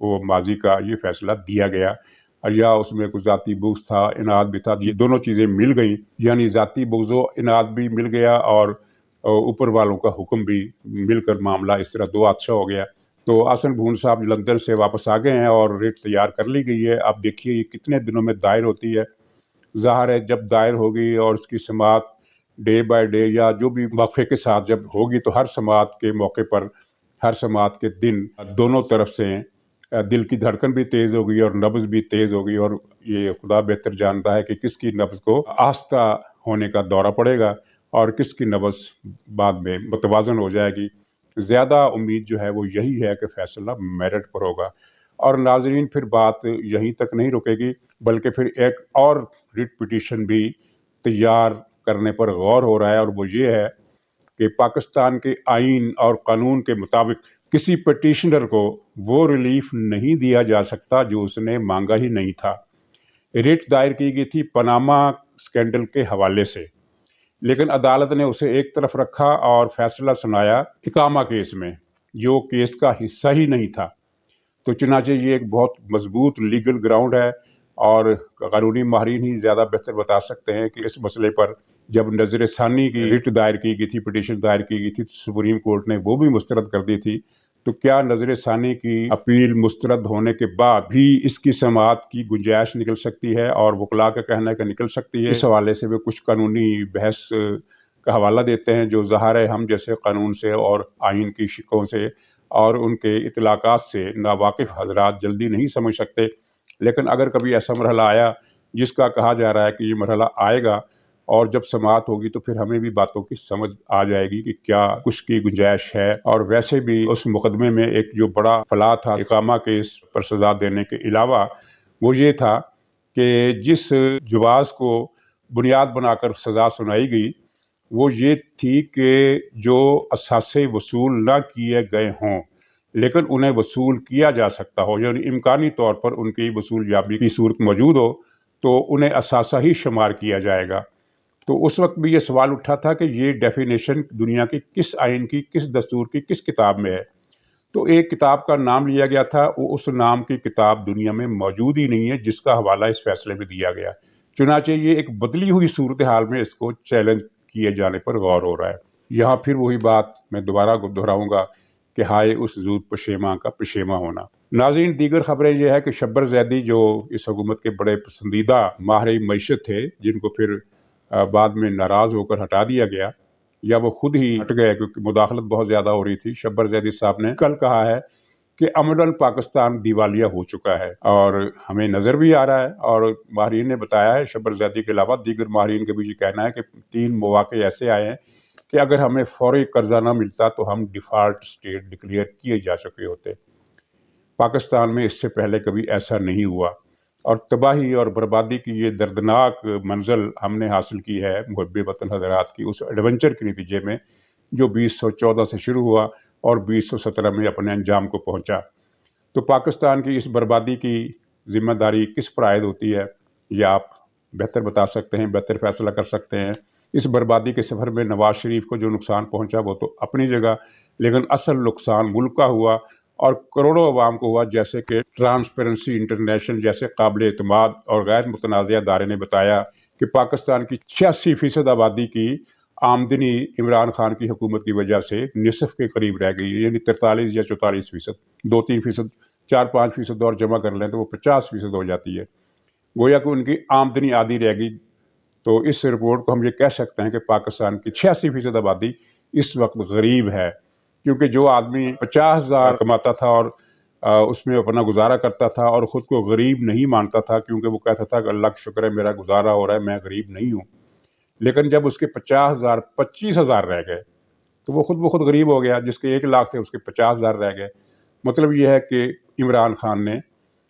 وہ ماضی کا یہ فیصلہ دیا گیا، یا اس میں کوئی ذاتی بغض تھا، اناد بھی تھا، یہ دونوں چیزیں مل گئیں، یعنی ذاتی بغض و اناد بھی مل گیا اور اوپر والوں کا حکم بھی مل کر معاملہ اس طرح دو حادثہ ہو گیا۔ تو حسن بھون صاحب لندن سے واپس آ گئے ہیں اور ریٹ تیار کر لی گئی ہے۔ آپ دیکھیے یہ کتنے دنوں میں دائر ہوتی ہے۔ ظاہر ہے جب دائر ہوگی اور اس کی سماعت ڈے بائی ڈے یا جو بھی وقفے کے ساتھ جب ہوگی تو ہر سماعت کے موقع پر، ہر سماعت کے دن دونوں طرف سے دل کی دھڑکن بھی تیز ہوگی اور نبض بھی تیز ہوگی، اور یہ خدا بہتر جانتا ہے کہ کس کی نبض کو آہستہ ہونے کا دورہ پڑے گا اور کس کی نبض بعد میں متوازن ہو جائے گی۔ زیادہ امید جو ہے وہ یہی ہے کہ فیصلہ میرٹ پر ہوگا۔ اور ناظرین پھر بات یہیں تک نہیں رکے گی، بلکہ پھر ایک اور ریٹ پٹیشن بھی تیار کرنے پر غور ہو رہا ہے، اور وہ یہ ہے کہ پاکستان کے آئین اور قانون کے مطابق کسی پٹیشنر کو وہ ریلیف نہیں دیا جا سکتا جو اس نے مانگا ہی نہیں تھا۔ ریٹ دائر کی گئی تھی پاناما سکینڈل کے حوالے سے، لیکن عدالت نے اسے ایک طرف رکھا اور فیصلہ سنایا اقامہ کیس میں، جو کیس کا حصہ ہی نہیں تھا۔ تو چنانچہ یہ ایک بہت مضبوط لیگل گراؤنڈ ہے، اور قانونی ماہرین ہی زیادہ بہتر بتا سکتے ہیں کہ اس مسئلے پر جب نظر ثانی کی ریٹ دائر کی گئی تھی، پٹیشن دائر کی گئی تھی، تو سپریم کورٹ نے وہ بھی مسترد کر دی تھی، تو کیا نظر ثانی کی اپیل مسترد ہونے کے بعد بھی اس کی سماعت کی گنجائش نکل سکتی ہے اور وکلاء کا کہنا ہے کہ نکل سکتی ہے؟ اس حوالے سے وہ کچھ قانونی بحث کا حوالہ دیتے ہیں، جو ظاہر ہے ہم جیسے قانون سے اور آئین کی شقوں سے اور ان کے اطلاقات سے ناواقف حضرات جلدی نہیں سمجھ سکتے۔ لیکن اگر کبھی ایسا مرحلہ آیا جس کا کہا جا رہا ہے کہ یہ مرحلہ آئے گا، اور جب سماعت ہوگی تو پھر ہمیں بھی باتوں کی سمجھ آ جائے گی کہ کیا کچھ کی گنجائش ہے۔ اور ویسے بھی اس مقدمے میں ایک جو بڑا فلاح تھا اقامہ کیس پر سزا دینے کے علاوہ، وہ یہ تھا کہ جس جواز کو بنیاد بنا کر سزا سنائی گئی وہ یہ تھی کہ جو اثاثے وصول نہ کیے گئے ہوں لیکن انہیں وصول کیا جا سکتا ہو، یعنی امکانی طور پر ان کی وصول یابی کی صورت موجود ہو تو انہیں اثاثہ ہی شمار کیا جائے گا۔ تو اس وقت بھی یہ سوال اٹھا تھا کہ یہ ڈیفینیشن دنیا کی کس آئین کی، کس دستور کی، کس کتاب میں ہے؟ تو ایک کتاب کا نام لیا گیا تھا، وہ اس نام کی کتاب دنیا میں موجود ہی نہیں ہے جس کا حوالہ اس فیصلے میں دیا گیا۔ چنانچہ یہ ایک بدلی ہوئی صورتحال میں اس کو چیلنج کیے جانے پر غور ہو رہا ہے۔ یہاں پھر وہی بات میں دوبارہ دہراؤں گا کہ ہائے اس زود پشیماں کا پشیماں ہونا۔ ناظرین، دیگر خبریں یہ ہے کہ شبر زیدی جو اس حکومت کے بڑے پسندیدہ ماہر معیشت تھے، جن کو پھر بعد میں ناراض ہو کر ہٹا دیا گیا یا وہ خود ہی ہٹ گئے کیونکہ مداخلت بہت زیادہ ہو رہی تھی، شبر زیدی صاحب نے کل کہا ہے کہ عملاً پاکستان دیوالیہ ہو چکا ہے، اور ہمیں نظر بھی آ رہا ہے، اور ماہرین نے بتایا ہے، شبر زیدی کے علاوہ دیگر ماہرین کے بھی یہ کہنا ہے کہ 3 مواقع ایسے آئے ہیں کہ اگر ہمیں فوری قرضہ نہ ملتا تو ہم ڈیفالٹ سٹیٹ ڈکلیئر کیے جا چکے ہوتے۔ پاکستان میں اس سے پہلے کبھی ایسا نہیں ہوا، اور تباہی اور بربادی کی یہ دردناک منزل ہم نے حاصل کی ہے محب وطن حضرات کی اس ایڈونچر کے نتیجے میں جو 2014 سے شروع ہوا اور 2017 میں اپنے انجام کو پہنچا۔ تو پاکستان کی اس بربادی کی ذمہ داری کس پر عائد ہوتی ہے، یہ آپ بہتر بتا سکتے ہیں، بہتر فیصلہ کر سکتے ہیں۔ اس بربادی کے سفر میں نواز شریف کو جو نقصان پہنچا وہ تو اپنی جگہ، لیکن اصل نقصان ملک کا ہوا اور کروڑوں عوام کو ہوا، جیسے کہ ٹرانسپیرنسی انٹرنیشنل جیسے قابل اعتماد اور غیر متنازع ادارے نے بتایا کہ پاکستان کی 86% آبادی کی آمدنی عمران خان کی حکومت کی وجہ سے نصف کے قریب رہ گئی ہے، یعنی 43 یا 44%، 2-3%، 4-5% اور جمع کر لیں تو وہ 50% ہو جاتی ہے، گویا کہ ان کی آمدنی آدھی رہ گئی۔ تو اس رپورٹ کو ہم یہ کہہ سکتے ہیں کہ پاکستان کی 86% آبادی اس وقت غریب ہے، کیونکہ جو آدمی 50,000 کماتا تھا اور اس میں اپنا گزارا کرتا تھا اور خود کو غریب نہیں مانتا تھا، کیونکہ وہ کہتا تھا کہ اللہ کا شکر ہے میرا گزارا ہو رہا ہے، میں غریب نہیں ہوں، لیکن جب اس کے 50,000 25,000 رہ گئے تو وہ خود غریب ہو گیا۔ جس کے 1 لاکھ تھے اس کے 50,000 رہ گئے۔ مطلب یہ ہے کہ عمران خان نے،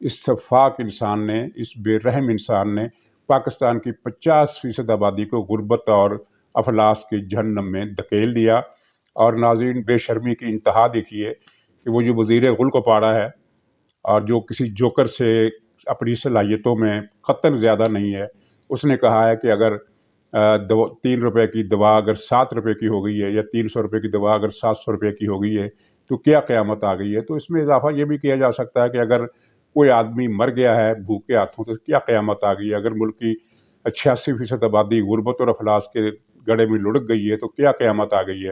اس سفاک انسان نے، اس بے رحم انسان نے پاکستان کی 50% آبادی کو غربت اور افلاس کے جہنم میں دھکیل دیا۔ اور ناظرین، بے شرمی کی انتہا دیکھیے کہ وہ جو وزیر غل کو پاڑا ہے اور جو کسی جوکر سے اپنی صلاحیتوں میں قطعاً زیادہ نہیں ہے، اس نے کہا ہے کہ اگر 3 روپے کی دوا اگر 7 روپے کی ہو گئی ہے، یا 300 روپے کی دوا اگر 700 روپے کی ہو گئی ہے، تو کیا قیامت آ گئی ہے۔ تو اس میں اضافہ یہ بھی کیا جا سکتا ہے کہ اگر کوئی آدمی مر گیا ہے بھوک کے ہاتھوں تو کیا قیامت آ گئی ہے۔ اگر ملک کی 86% آبادی غربت اور افلاس کے گڑھے میں لڑک گئی ہے تو کیا قیامت آ گئی ہے۔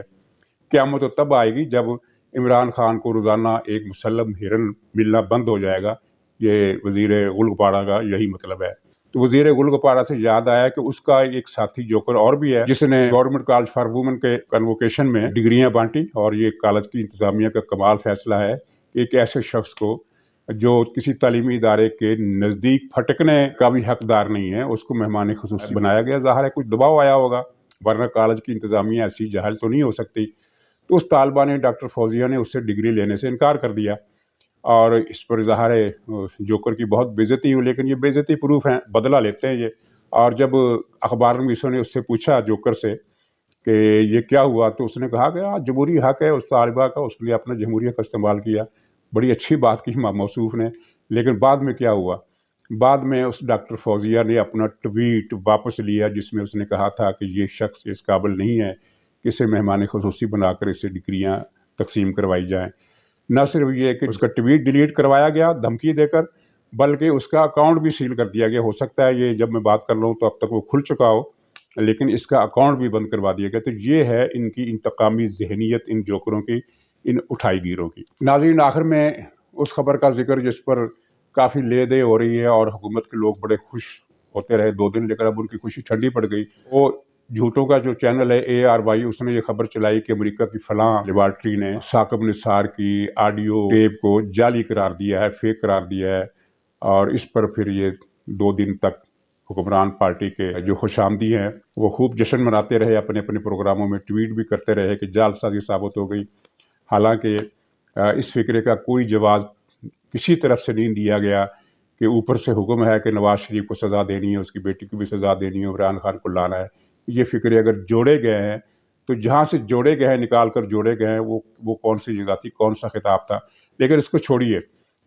قیامت تو تب آئے گی جب عمران خان کو روزانہ ایک مسلم ہرن ملنا بند ہو جائے گا۔ یہ وزیر گلگپاڑا کا یہی مطلب ہے۔ تو وزیر گلگپاڑا سے یاد آیا کہ اس کا ایک ساتھی جوکر اور بھی ہے جس نے گورنمنٹ کالج فار وومن کے کنووکیشن میں ڈگریاں بانٹی، اور یہ کالج کی انتظامیہ کا کمال فیصلہ ہے کہ ایک ایسے شخص کو جو کسی تعلیمی ادارے کے نزدیک پھٹکنے کا بھی حقدار نہیں ہے اس کو مہمان خصوصی بنایا گیا۔ ظاہر ہے کچھ دباؤ آیا ہوگا، ورنہ کالج کی انتظامیہ ایسی جاہل تو نہیں ہو سکتی۔ تو اس طالبہ نے، ڈاکٹر فوزیہ نے، اس سے ڈگری لینے سے انکار کر دیا، اور اس پر ظاہر ہے جوکر کی بہت بے عزتی ہوئی، لیکن یہ بے عزتی پروف ہیں، بدلہ لیتے ہیں یہ۔ اور جب اخبار نویسوں نے اس سے پوچھا جوکر سے کہ یہ کیا ہوا، تو اس نے کہا کہ جمہوری حق ہے اس طالبہ کا، اس نے اپنا جمہوری حق استعمال کیا۔ بڑی اچھی بات کی موصوف نے، لیکن بعد میں کیا ہوا؟ بعد میں اس ڈاکٹر فوزیہ نے اپنا ٹویٹ واپس لیا جس میں اس نے کہا تھا کہ یہ شخص اس قابل نہیں ہے کہ اسے مہمان خصوصی بنا کر اسے ڈگریاں تقسیم کروائی جائیں۔ نہ صرف یہ کہ اس کا ٹویٹ ڈیلیٹ کروایا گیا دھمکی دے کر، بلکہ اس کا اکاؤنٹ بھی سیل کر دیا گیا۔ ہو سکتا ہے یہ جب میں بات کر رہا ہوں تو اب تک وہ کھل چکا ہو، لیکن اس کا اکاؤنٹ بھی بند کروا دیا گیا۔ تو یہ ہے ان کی انتقامی ذہنیت، ان جوکروں کی، ان اٹھائی گیروں کی۔ ناظرین، آخر میں اس خبر کا ذکر جس پر کافی لے دے ہو رہی ہے اور حکومت کے لوگ بڑے خوش ہوتے رہے 2 دن، لیکن اب ان کی خوشی ٹھنڈی پڑ گئی۔ وہ جھوٹوں کا جو چینل ہے ARY، اس نے یہ خبر چلائی کہ امریکہ کی فلاں لیبارٹری نے ثاقب نثار کی آڈیو ٹیپ کو جعلی قرار دیا ہے، فیک قرار دیا ہے، اور اس پر پھر یہ 2 دن تک حکمران پارٹی کے جو خوش آمدی ہیں وہ خوب جشن مناتے رہے، اپنے اپنے پروگراموں میں ٹویٹ بھی کرتے رہے کہ جعل سازی ثابت ہو گئی۔ حالانکہ اس فکرے کا کوئی جواز کسی طرف سے نہیں دیا گیا کہ اوپر سے حکم ہے کہ نواز شریف کو سزا دینی ہے، اس کی بیٹی کو بھی سزا دینی ہے، عمران خان کو لانا ہے۔ یہ فکرے اگر جوڑے گئے ہیں تو جہاں سے جوڑے گئے ہیں، نکال کر جوڑے گئے ہیں، وہ کون سی جگہ تھی، کون سا خطاب تھا۔ لیکن اس کو چھوڑیے،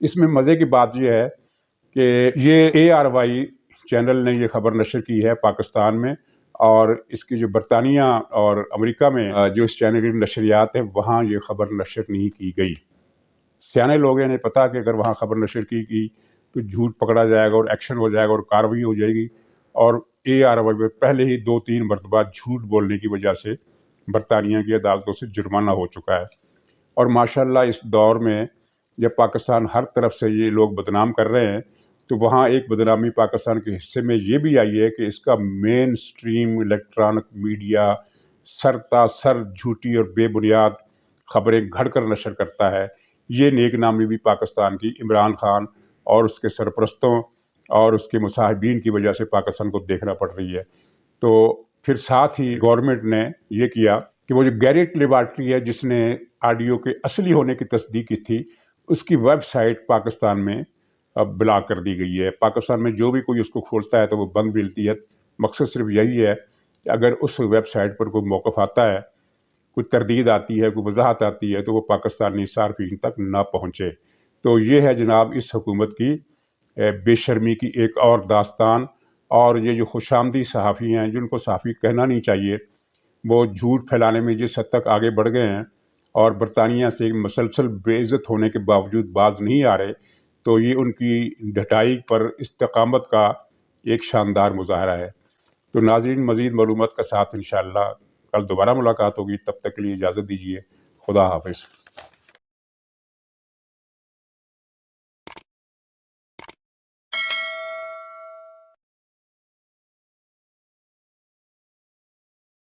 اس میں مزے کی بات یہ ہے کہ یہ ARY چینل نے یہ خبر نشر کی ہے پاکستان میں، اور اس کی جو برطانیہ اور امریکہ میں جو اس چینل کی نشریات ہیں وہاں یہ خبر نشر نہیں کی گئی۔ سیانے لوگ انہیں پتا کہ اگر وہاں خبر نشر کی گئی تو جھوٹ پکڑا جائے گا اور ایکشن ہو جائے گا اور کارروائی ہو جائے گی، اور ARY میں پہلے ہی 2-3 مرتبہ جھوٹ بولنے کی وجہ سے برطانیہ کی عدالتوں سے جرمانہ ہو چکا ہے۔ اور ماشاءاللہ اس دور میں جب پاکستان ہر طرف سے یہ لوگ بدنام کر رہے ہیں تو وہاں ایک بدنامی پاکستان کے حصے میں یہ بھی آئی ہے کہ اس کا مین سٹریم الیکٹرانک میڈیا سر سر جھوٹی اور بے بنیاد خبریں گھڑ کر نشر کرتا ہے۔ یہ نیک نامی بھی پاکستان کی عمران خان اور اس کے سرپرستوں اور اس کے مصاحبین کی وجہ سے پاکستان کو دیکھنا پڑ رہی ہے۔ تو پھر ساتھ ہی گورنمنٹ نے یہ کیا کہ وہ جو گیریٹ لیبارٹری ہے جس نے آڈیو کے اصلی ہونے کی تصدیق کی تھی، اس کی ویب سائٹ پاکستان میں بلاک کر دی گئی ہے۔ پاکستان میں جو بھی کوئی اس کو کھولتا ہے تو وہ بند ملتی ہے۔ مقصد صرف یہی ہے کہ اگر اس ویب سائٹ پر کوئی موقف آتا ہے، کوئی تردید آتی ہے، کوئی وضاحت آتی ہے، تو وہ پاکستانی صارفین تک نہ پہنچے۔ تو یہ ہے جناب اس حکومت کی بے شرمی کی ایک اور داستان۔ اور یہ جو خوش آمدی صحافی ہیں، جن کو صحافی کہنا نہیں چاہیے، وہ جھوٹ پھیلانے میں جس حد تک آگے بڑھ گئے ہیں اور برطانیہ سے مسلسل بے عزت ہونے کے باوجود باز نہیں آ رہے، تو یہ ان کی ڈٹائی پر استقامت کا ایک شاندار مظاہرہ ہے۔ تو ناظرین، مزید معلومات کا ساتھ انشاءاللہ کل دوبارہ ملاقات ہوگی، تب تک کے لیے اجازت دیجیے۔ خدا حافظ۔